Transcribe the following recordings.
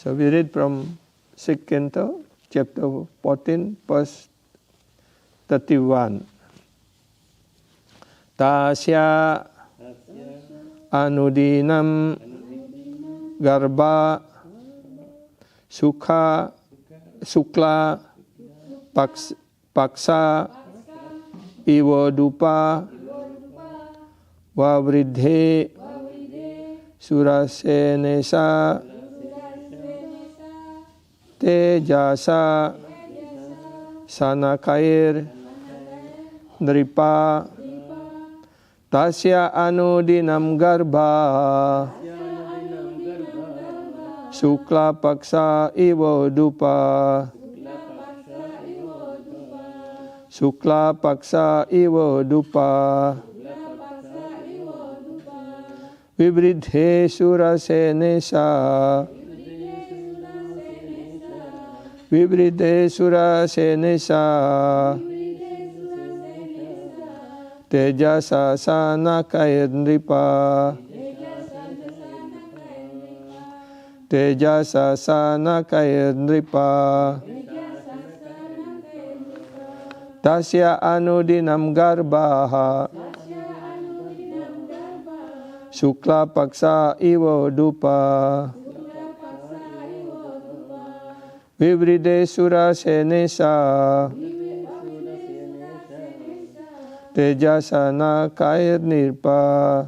So we read from 6th Canto, chapter 14, verse 31. Tasya anudinam garba sukha sukla paksa iwa dupa vavridhe surasenesa tejasa sanakair nripa tasya anudinam garba sukla paksa iwa dupa sukla paksa iwa dupa vibridhe surasenesa vibridhe surasenesa tejasa sanakair nripa tejasa sanakair nripa tasya anudinam garbaha sukla paksa iwa dupa vibride surasenesa tejasa nakair nirpa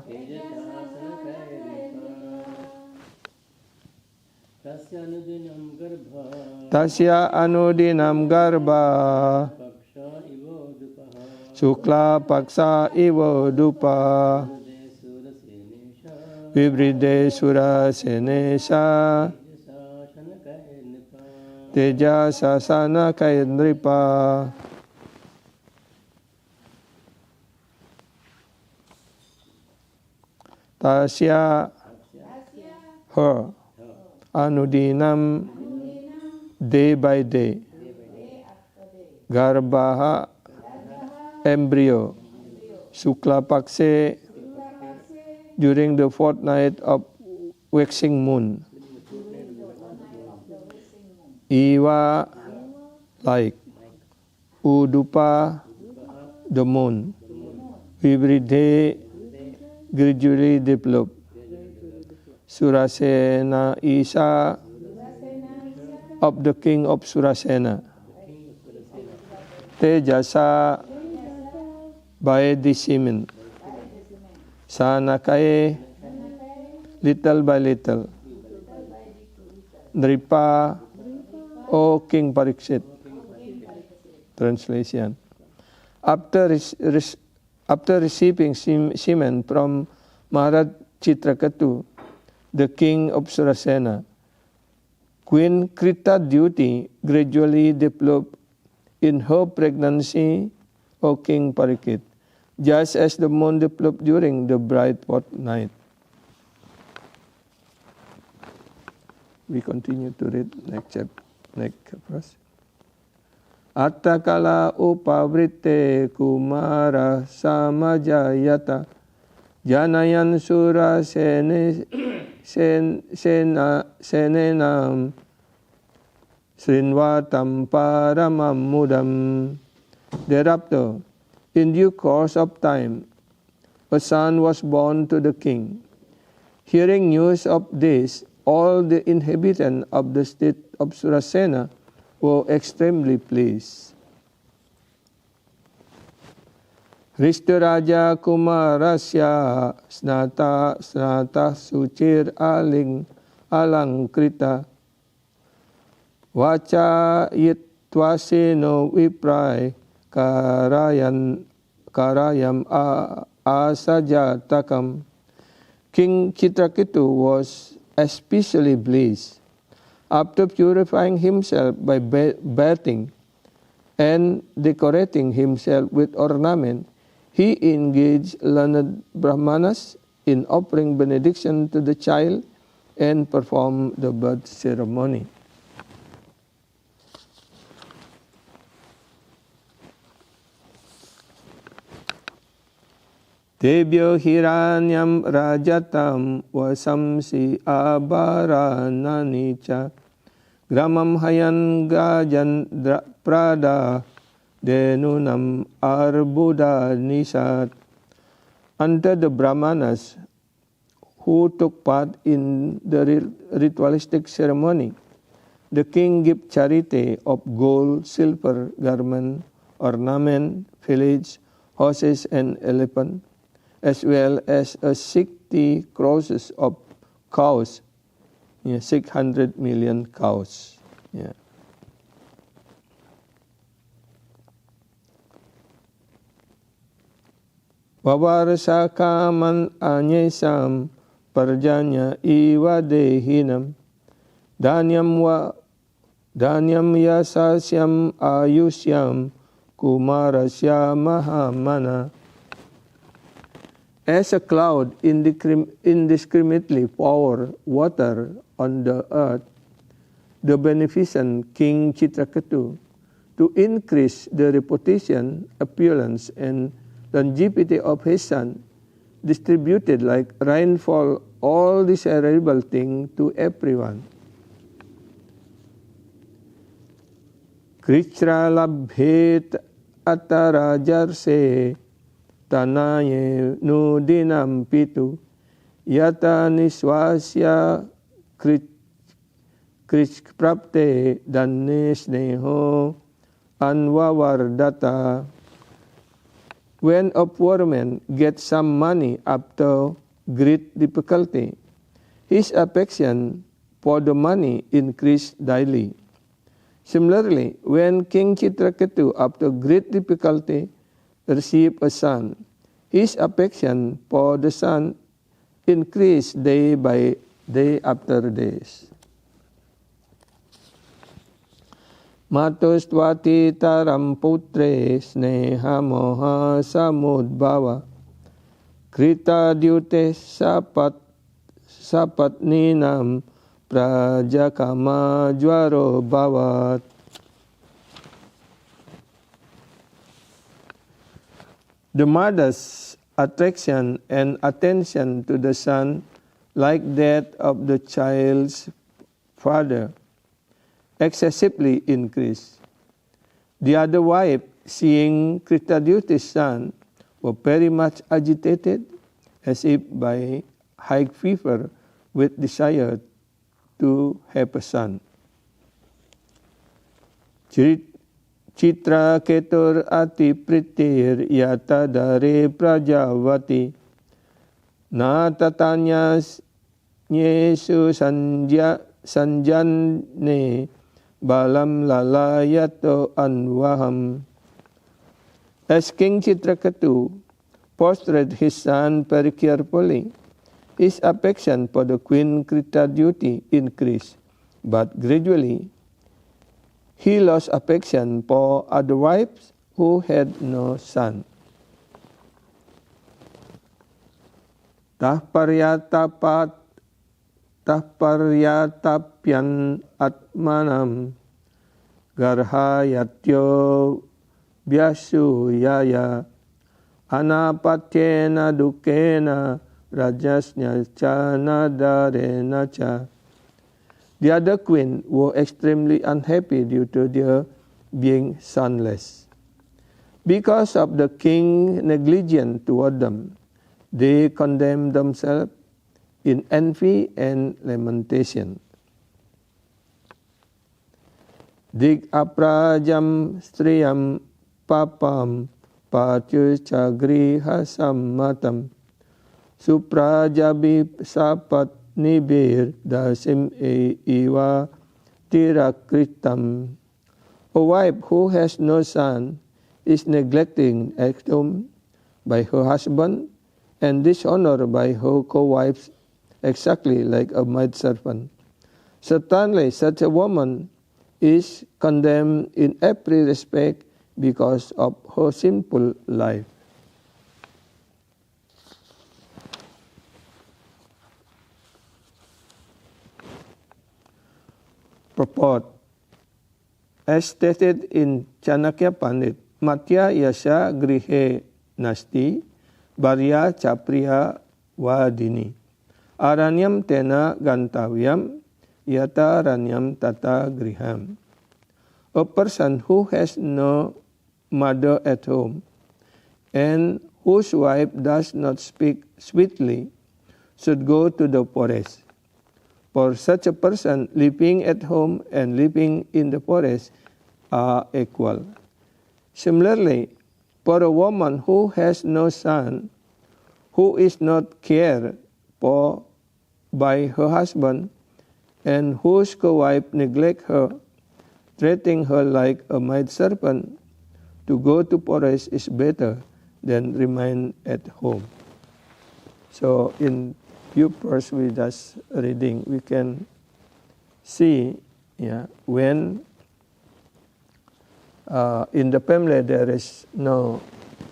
tasya anudinam garba sukla paksa iwa dupa vibride surasenesa tejasa sanakair nripa. Tasya her anudinam day by day garbaha embryo sukla pakse during the fortnight of waxing moon iwa like udupa the moon vibridhe gradually develop surasena isa of the king of Surasena tejasa by the semen sanakae little by little nripa O King Pariksit. Translation. After receiving semen from Maharaja Citraketu, the king of Surasena, Queen Krita duty gradually developed in her pregnancy, O King Pariksit, just as the moon developed during the bright fortnight. We continue to read next chapter. Next verse. Attakala upavrite kumara samajayata janayan sura senenam srinvatam paramam mudam. Thereafter, in due course of time, a son was born to the king. Hearing news of this, all the inhabitants of the state of Surasena were extremely pleased. Rishtaraja Kumarasya snata sucir alangkrita vacha yitvasino viprai karayam asajatakam. King Citraketu was especially pleased. After purifying himself by bathing and decorating himself with ornament, he engaged learned Brahmanas in offering benediction to the child and performed the birth ceremony. Tebyo hiranyam rajatam vasamsi abarananicha Gramam hayan gajan prada denunam arbuda nisat. Under the Brahmanas who took part in the ritualistic ceremony, the king gave charity of gold, silver, garment, ornament, village, horses and elephant, as well as 60 crores of cows, 600 million cows. Yeah. Vavarasakaman anyesam parjanya iwa dehinam Dhanyam yasasyam ayusyam kumarasya mahamana. As a cloud indiscriminately pour water on the earth, the beneficent King Citraketu, to increase the reputation, appearance, and longevity of his son, distributed like rainfall all desirable things to everyone. Krishna labhet atarajarse tanaye nudinam pitu yata niswasya krishprapte danne sneho anvavardata. When a poor man gets some money after great difficulty, his affection for the money increased daily. Similarly, when King Citraketu, after great difficulty, received a son, his affection for the son increased day by day after days. Matostvati taram putre sneha moha samudbhava krita dyute sapatninam prajakama jwaro bhavat. The mother's attraction and attention to the son, like that of the child's father, excessively increased. The other wife, seeing Kritadyuti's son, was very much agitated, as if by high fever, with desire to have a son. Citraketur ati pritir yatadare prajavati na tatanyas nyesu sanjanne balam lalayato anvaham. As King Citraketu portrayed his son very carefully, his affection for the Queen Kritadyuti increased, but gradually he lost affection for other wives who had no son. Tahparyatapyan atmanam garhayatyo vyasuyaya anapatyena dukena rajasnya chanadharena cha. The other queen were extremely unhappy due to their being sonless. Because of the king negligent toward them, they condemned themselves in envy and lamentation. Dig aprajam striyam papam patyuscha grihasam matam suprajabi sapat nibir dasim iwa tirakritam. A wife who has no son is neglecting at home by her husband and dishonored by her co-wives, exactly like a maidservant. Certainly, such a woman is condemned in every respect because of her sinful life. Purport. As stated in Chanakya Pandit, Matya Yasha Grihe Nasti Bharya Chapriya Vadini Aranyam Tena Gantavyam yata ranyam tata griham. A person who has no mother at home and whose wife does not speak sweetly should go to the forest. For such a person, living at home and living in the forest are equal. Similarly, for a woman who has no son, who is not cared for by her husband, and whose co-wife neglects her, treating her like a maidservant, to go to forest is better than remain at home. So in few verse we just reading, we can see when in the family there is no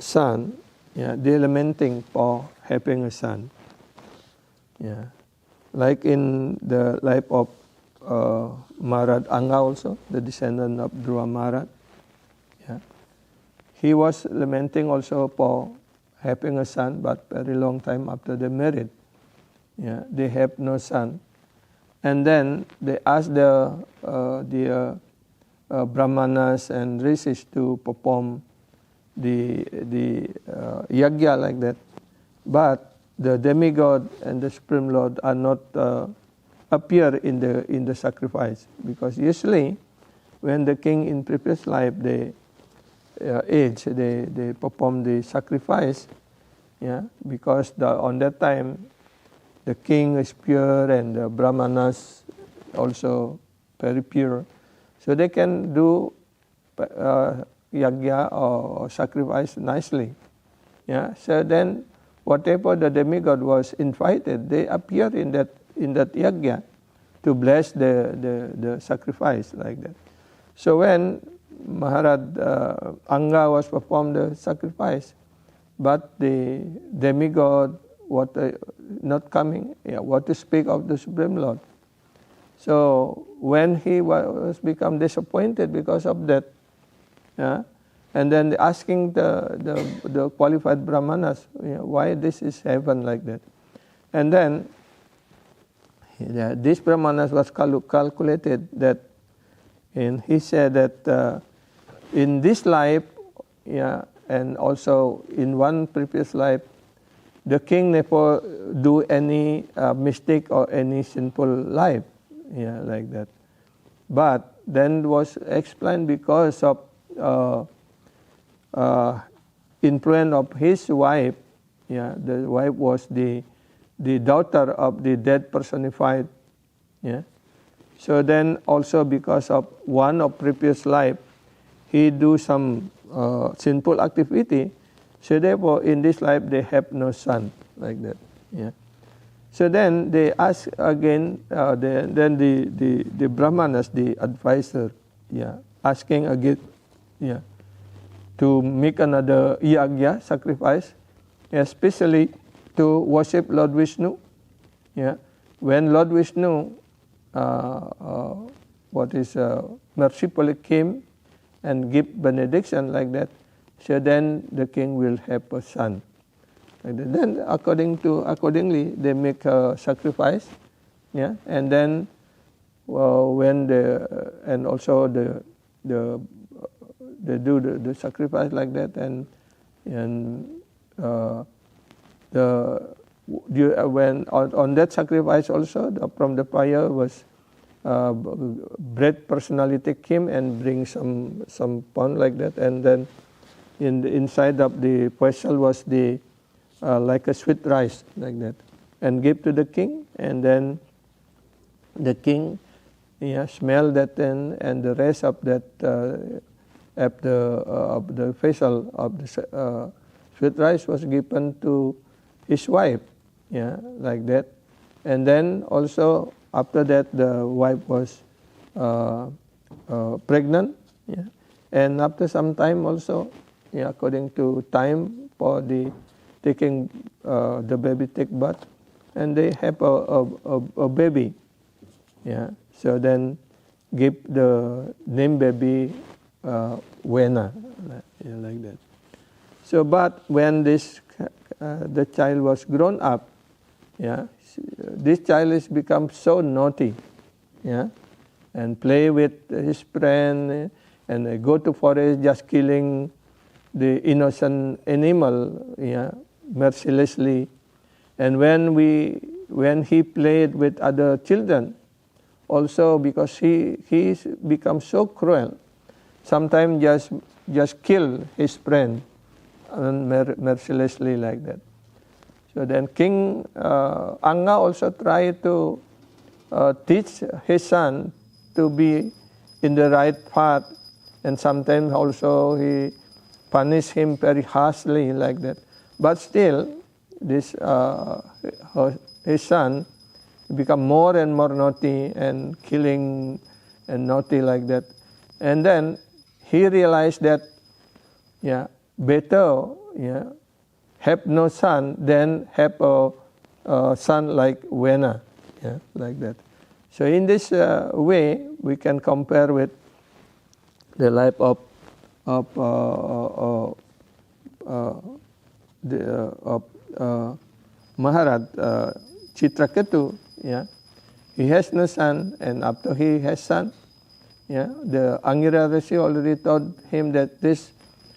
son, they're lamenting for having a son. Like in the life of Maharaja ANGA also, the descendant of Dhruva Maharaj. He was lamenting also for having a son, but very long time after they married. They have no son. And then they asked the brahmanas and rishis to perform the yajna like that. But the demigod and the Supreme Lord are not appear in the sacrifice, because usually when the king in previous life they perform the sacrifice, because on that time the king is pure and the brahmanas also very pure, so they can do yajna or sacrifice nicely. So then whatever the demigod was invited, they appear in that yajna to bless the sacrifice like that. So when Maharaj ANGA was performed the sacrifice, but the demigod not coming, what to speak of the Supreme Lord. So when he was become disappointed because of that, and then asking the qualified brahmanas, why this is heaven like that, and then this brahmanas was calculated that, and he said that in this life, and also in one previous life, the king never do any mistake or any sinful life, like that. But then was explained because of influence of his wife. The wife was the daughter of the dead personified. So then also because of one of previous life, he do some sinful activity. So therefore, in this life they have no son like that. So then they ask again. Then the brahmanas, the advisor, asking again, to make another yajna sacrifice, especially to worship Lord Vishnu. When Lord Vishnu, mercifully came and give benediction like that, so then the king will have a son. Then accordingly they make a sacrifice, and then when they do the sacrifice like that, and when on that sacrifice also from the fire was bread personality came and bring some pond like that, and then in the inside of the vessel was the like a sweet rice like that, and give to the king, and then the king smell that, and the rest of that of the vessel of the sweet rice was given to his wife, like that. And then also after that the wife was pregnant, and after some time also, according to time for the taking the baby take birth, and they have a baby, so then give the name baby VENA, like that. So but when this the child was grown up, this child is become so naughty, yeah, and play with his friend, and go to forest just killing the innocent animal, yeah, mercilessly. And when he played with other children, also because he becomes so cruel, sometimes just kill his friend mercilessly like that. So then King Anga also tried to teach his son to be in the right path, and sometimes also he punished him very harshly like that. But still, this his son become more and more naughty and killing and naughty like that. And then he realized that, yeah, better, yeah, have no son than have a son like VENA, yeah, like that. So in this way, we can compare with the life of Maharaja Citraketu. Yeah, he has no son, and after he has son, yeah, the Angira Rishi already told him that this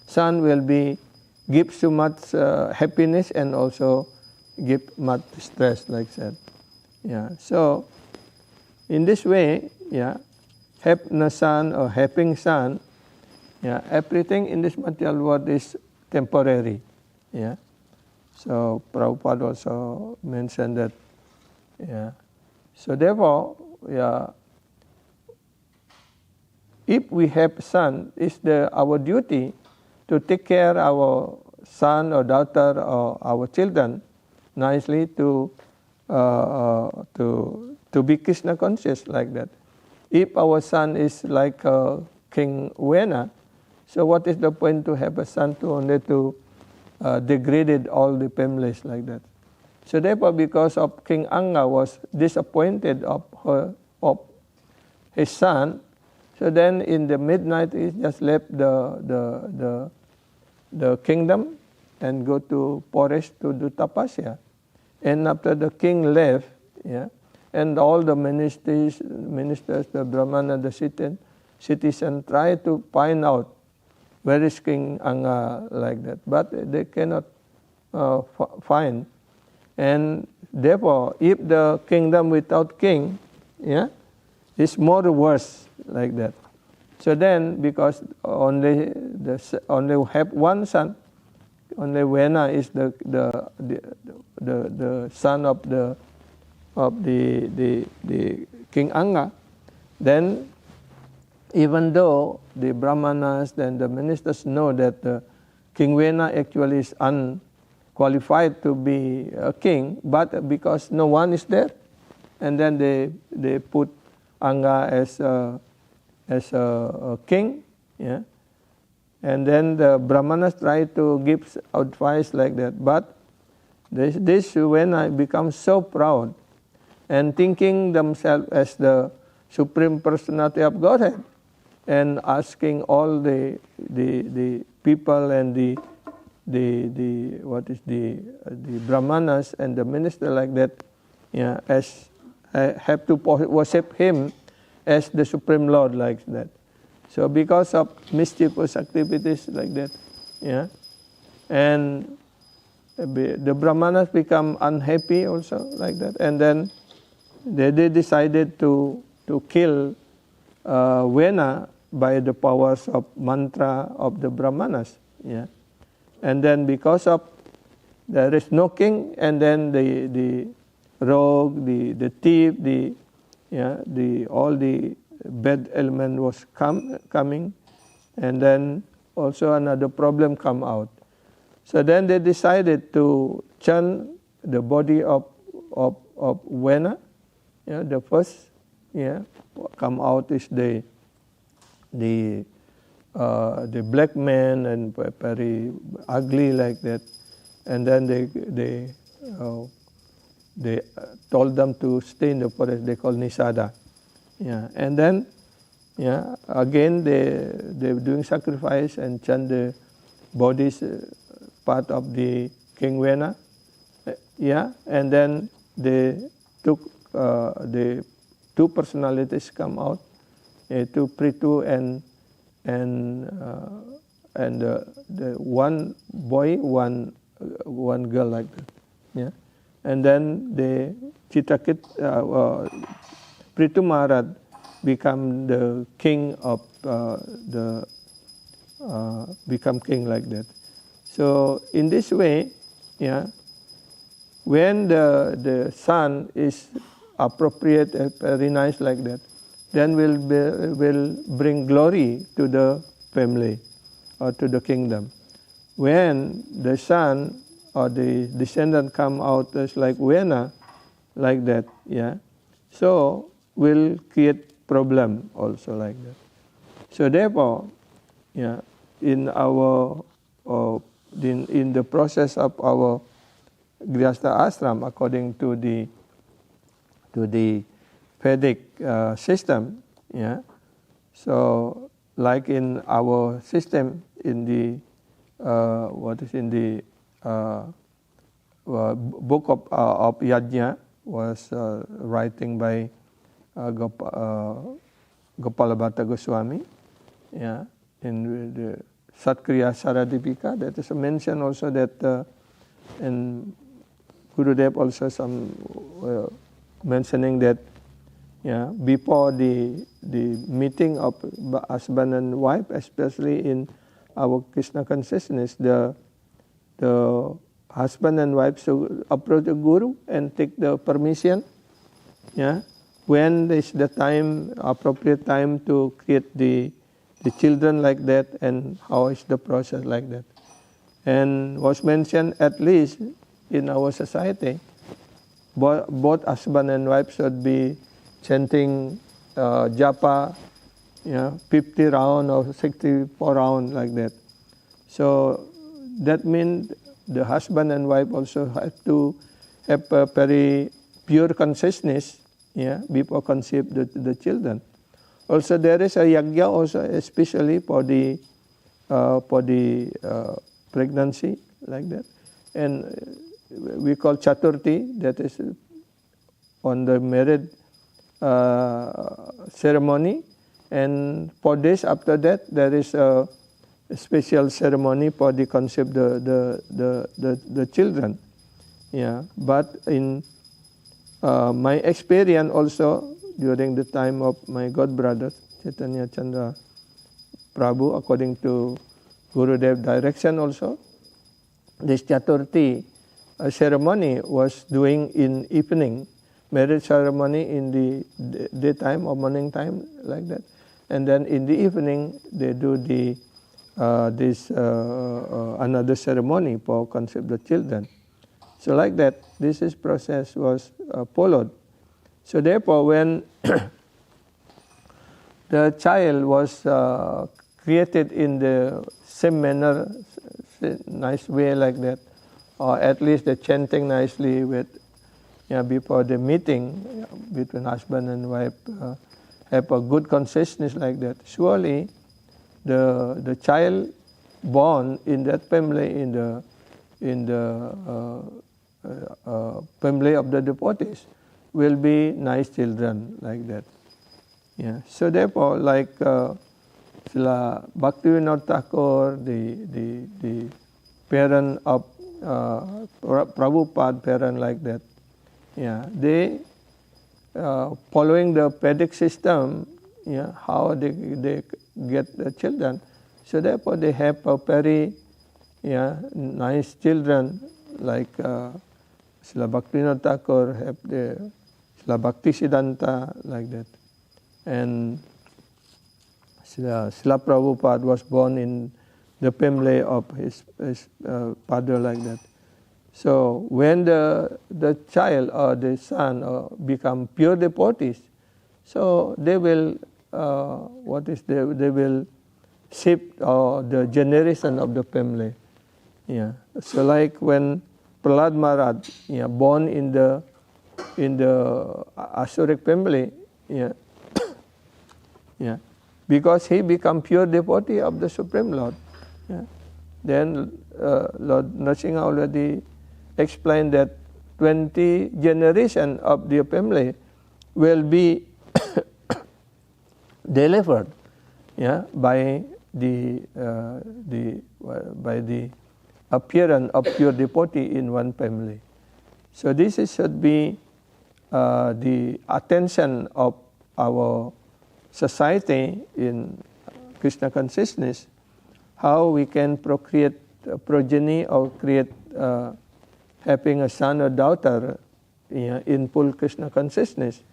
son will give so much happiness and also give much stress, like said. Yeah, so in this way, yeah, have no son or having son, yeah, everything in this material world is temporary. Yeah, so Prabhupada also mentioned that. Yeah, so therefore, yeah, if we have son, it's our duty to take care our son or daughter or our children nicely to be Krishna conscious like that. If our son is like King VENA, so what is the point to have a son to only to degrade all the families like that? So therefore, because of King Anga was disappointed of his son, so then in the midnight he just left the kingdom and go to forest to do tapasya. And after the king left, yeah, and all the ministers, the Brahmana, the citizen try to find out where is King Anga like that, but they cannot find. And therefore, if the kingdom without king, yeah, is more worse like that. So then, because only have one son, only VENA is the son of the King Anga, then even though the Brahmanas and the ministers know that King VENA actually is unqualified to be a king, but because no one is there, and then they put Anga as a king, yeah. And then the Brahmanas try to give advice like that, but this VENA becomes so proud and thinking themselves as the Supreme Personality of Godhead, and asking all the people and the Brahmanas and the minister like that, yeah, as have to worship him as the Supreme Lord like that. So because of mischievous activities like that, yeah, and the Brahmanas become unhappy also like that, and then they decided to kill VENA by the powers of mantra of the Brahmanas, yeah. And then because of there is no king, and then the rogue, the thief, all the bad element was coming, and then also another problem come out. So then they decided to chant the body of VENA. Yeah, the first, yeah, come out is the black man and very ugly like that, and then they told them to stay in the forest. They call Nisada. Yeah, and then, yeah, again they're doing sacrifice and chant the bodies part of the King VENA. Yeah, and then they took the two personalities come out, two Prithu and the one boy, one girl like that. Yeah, and then the Citraketu, Prithu Maharaj become the king of become king like that. So in this way, yeah, when the son is appropriate, very nice like that, then will bring glory to the family or to the kingdom. When the son or the descendant come out as like VENA, like that, yeah, so will create problem also like that. So therefore, yeah, in our in the process of our Grihastha ashram, according to the Vedic system, yeah. So like in our system, in the book of Yajna was writing by Gopalabhatta Goswami, yeah, in the Satkriya Saradipika, that is a mention also that and Gurudev also some mentioning that, yeah, before the meeting of husband and wife, especially in our Krishna consciousness, the husband and wife should approach the Guru and take the permission, yeah, when is the time, appropriate time to create the children like that, and how is the process like that. And was mentioned, at least in our society, both husband and wife should be chanting japa, 50 round or 64 round like that. So that means the husband and wife also have to have a very pure consciousness, before conceive the children. Also there is a yajna also, especially for the pregnancy like that, and we call Chaturthi, that is on the marriage ceremony, and 4 days after that there is a special ceremony for the conceive the children. Yeah, but in my experience also during the time of my god brother Chaitanya Chandra Prabhu, according to Gurudev direction also, this Chaturthi ceremony was doing in evening, marriage ceremony in the daytime or morning time like that, and then in the evening they do the another ceremony for conceive the children. So like that, this process was followed. So therefore, when the child was created in the same manner, nice way like that, or at least the chanting nicely with, before the meeting between husband and wife, have a good consciousness like that. Surely, the child born in that family, in the family of the devotees, will be nice children like that. Yeah. So therefore, like Srila Bhaktivinoda Thakur, the parent of Prabhupada, parent like that, they following the Vedic system, how they get the children. So therefore, they have a very nice children like Srila Bhaktivinoda Thakur have the Srila Bhakti Siddhanta like that, and Srila Prabhupada was born in the family of his father like that. So when the child or the son become pure devotees, so they will they will shift the generation of the family. Yeah. So like when Prahlad Maharaj born in the Asuric family, because he become pure devotee of the Supreme Lord. Then Lord Nrsimha already explained that 20 generation of the family will be delivered, by the appearance of pure devotee in one family. So this should be the attention of our society in Krishna consciousness, how we can procreate a progeny or create having a son or daughter in full Krishna consciousness.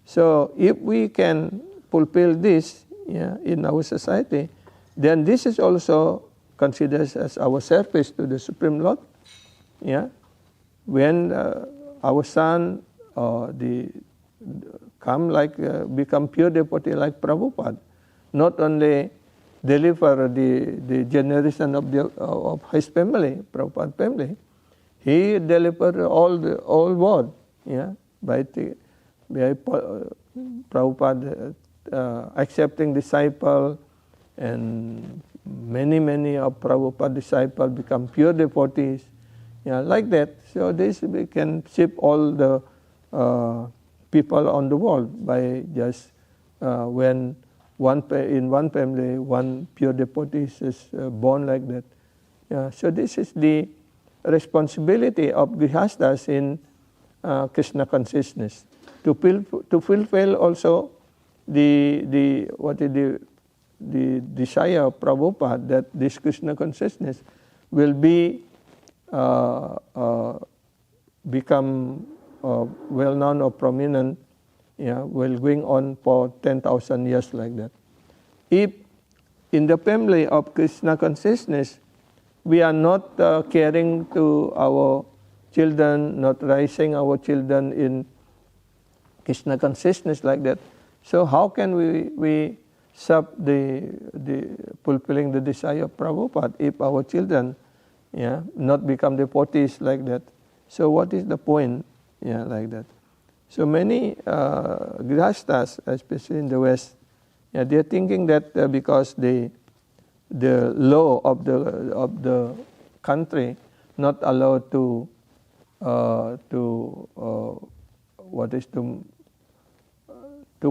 So if we can fulfill this in our society, then this is also considered as our service to the Supreme Lord. When our son become pure devotee like Prabhupada, not only deliver the generation of his family, Prabhupada family, he delivered all world, by Prabhupada accepting disciple, and many of Prabhupada disciples become pure devotees, like that. So this we can shift all the people on the world by just when in one family one pure devotee is born like that. So this is the responsibility of Grihasthas in Krishna consciousness to fulfill also the desire of Prabhupada that this Krishna consciousness will be become well known or prominent, will going on for 10,000 years like that. If in the family of Krishna consciousness we are not caring to our children, not raising our children in Krishna consciousness like that, so how can we serve the fulfilling the desire of Prabhupada if our children not become devotees like that? So what is the point? Like that. So many Grihasthas, especially in the West, they are thinking that because the law of the country not allowed to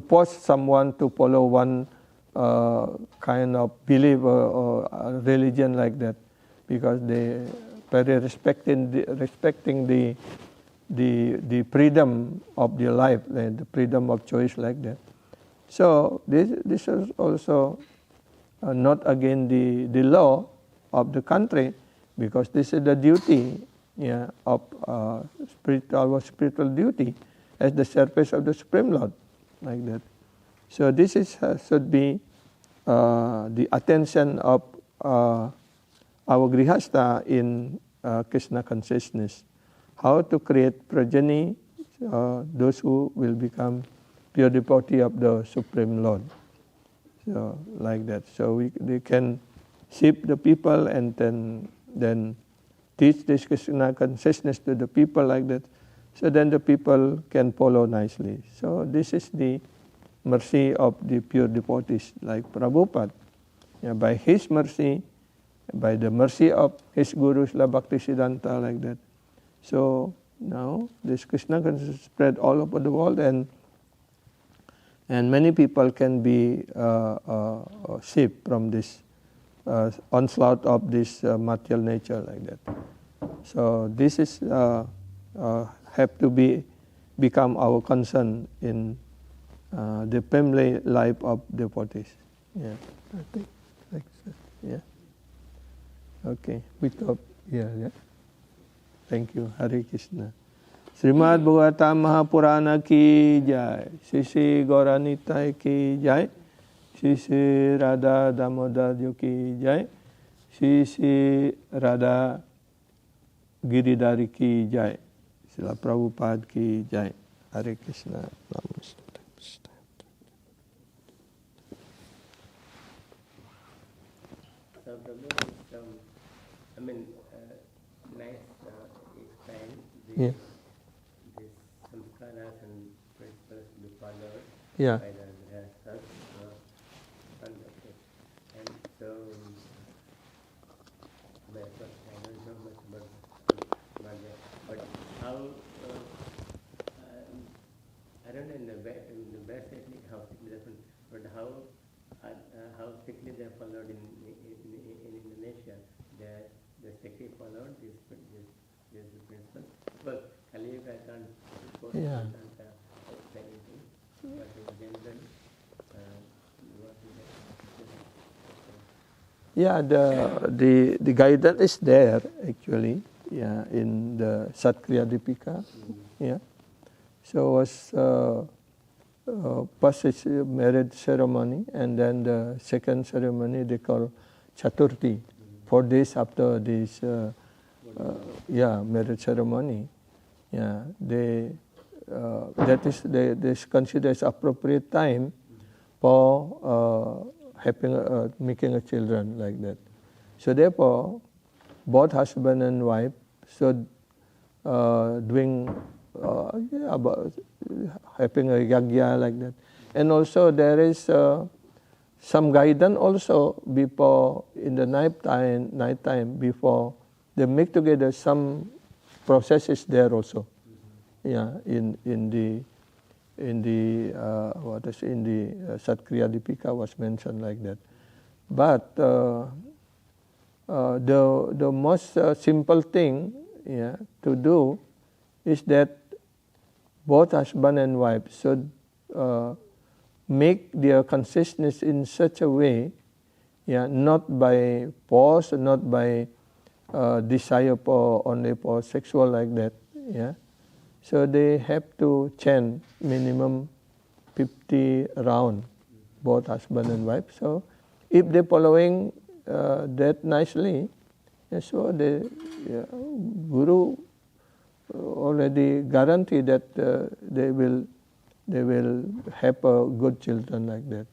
force someone to follow one kind of belief or religion like that, because they very respecting the freedom of their life and the freedom of choice like that. So this is also not against the law of the country, because this is the duty of our spiritual duty as the service of the Supreme Lord, like that. So this should be the attention of our Grihastha in Krishna consciousness. How to create progeny, those who will become pure devotee of the Supreme Lord. So like that. So they can shape the people and then teach this Krishna consciousness to the people like that. So then the people can follow nicely. So this is the mercy of the pure devotees like Prabhupada. By his mercy, by the mercy of his Guru Srila Bhakti Siddhanta like that. So now this Krishna consciousness spread all over the world, and many people can be saved from this onslaught of this material nature like that. So this is have to become our concern in the family life of devotees. I think like that. Okay, we stop here. Thank you. Hare Krishna. Srimad-Bhagavatam Mahapurana ki jai. Shri Shri Gauranitai ki jai. Shri Shri Radha Damodar ki jai. Shri Shri Radha Giridhari ki jai. Srila Prabhupada ki jai. Hare Krishna. Namaste. Nice explain this samskaras and principles to be followed by the grihasthas. And so, I don't know much about Maharaja, but how, I don't know in the West, how it is different. but how strictly they followed in Indonesia. They strictly followed this principle. But Kali Yuga can't support explain anything. But in general, what is that? Yeah, the guidance is there actually. Yeah, in the Satkriya Dipika. Yeah, so was first is marriage ceremony, and then the second ceremony they call Chaturthi. 4 days after this, marriage ceremony. Yeah, that is they consider as appropriate time for making a children like that. So therefore, both husband and wife should doing about having a yagya like that. And also there is some guidance also before in the night time before they make together. Some processes there also. Yeah, in the Satkriya Dipika was mentioned like that. But the most simple thing to do is that both husband and wife should make their consciousness in such a way, not by force, not by desire only for sexual like that. So they have to chant minimum 50 rounds, both husband and wife. So if they're following that nicely, so the Guru already guarantee that they will have a good children like that.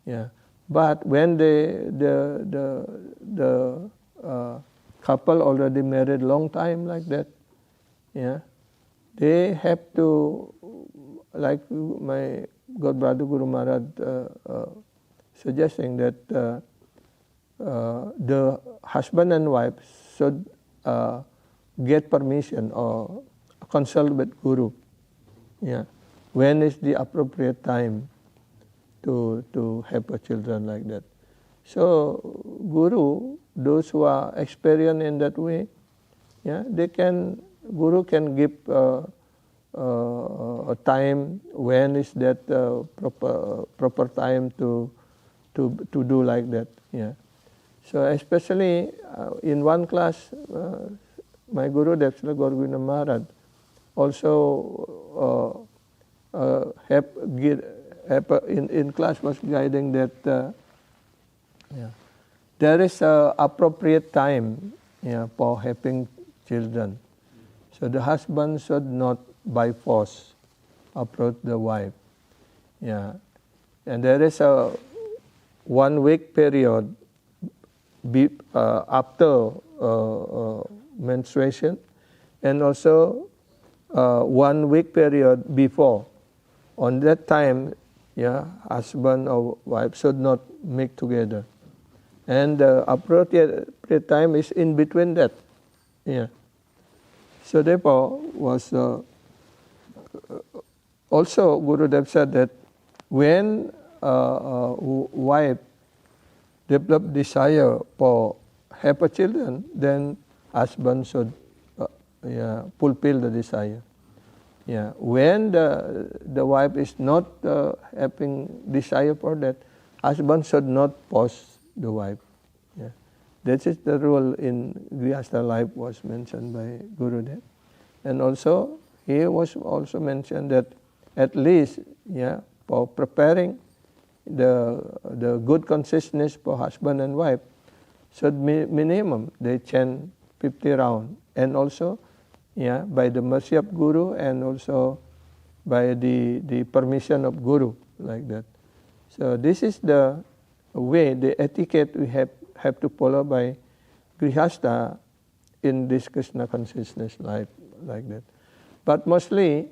Yeah, but when the couple already married long time like that, they have to, like my God Brother Guru Maharaj suggesting that the husband and wife should get permission or consult with Guru. When is the appropriate time to have a children like that? So Guru, those who are experienced in that way, Guru can give a time when is that proper time to do like that. So especially in one class, my Guru Srila Gaurvinda Maharaj also in class was guiding that there is a appropriate time for having children. So the husband should not by force approach the wife. And there is a 1 week period after menstruation, and also 1 week period before. On that time, husband or wife should not make together. And the appropriate time is in between that. So therefore, was also Gurudev said that when wife develop desire for have a children, then husband should fulfill the desire. When the wife is not having desire for that, husband should not force the wife. That is the rule in Grihastha life was mentioned by Gurudev. And also, he was also mentioned that at least, for preparing the good consciousness for husband and wife, should minimum they chant 50 rounds. And also, by the mercy of Guru and also by the permission of Guru, like that. So this is the way, the etiquette we have to follow by Grihastha in this Krishna consciousness life, like that. But mostly,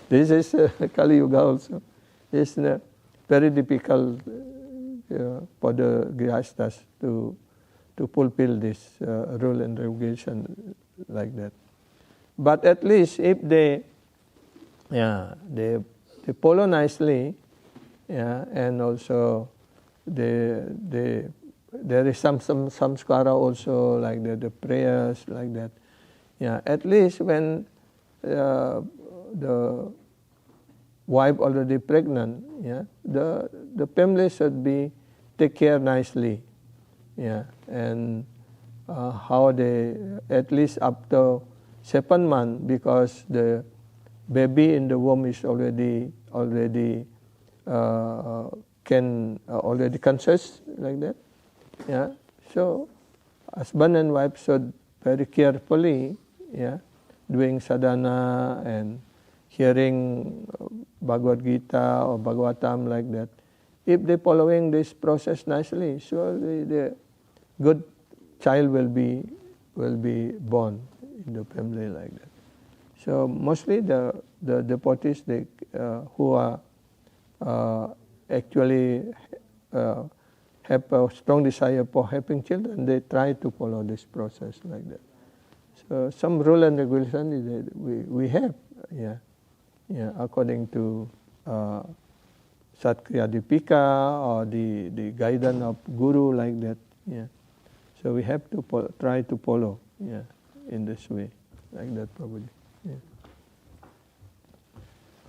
this is Kali Yuga also. It's very difficult for the Grihasthas to fulfill this rule and regulation like that. But at least if they they follow nicely, yeah, and also there is some samskara also, like the prayers like that. Yeah, at least when the wife already pregnant, yeah, the family should be take care nicely, yeah, and how they at least up to 7 months, because the baby in the womb is already conscious like that, yeah. So husband and wife should very carefully, yeah, doing sadhana and hearing Bhagavad Gita or Bhagavatam like that. If they following this process nicely, surely the good child will be born in the family like that. So mostly the devotees who are actually have a strong desire for having children, they try to follow this process like that. So some rule and regulation we have, yeah, according to Satkriya Dipika or the guidance of Guru like that, yeah. So we have to try to follow, yeah, in this way, like that, Prabhuji. Yeah.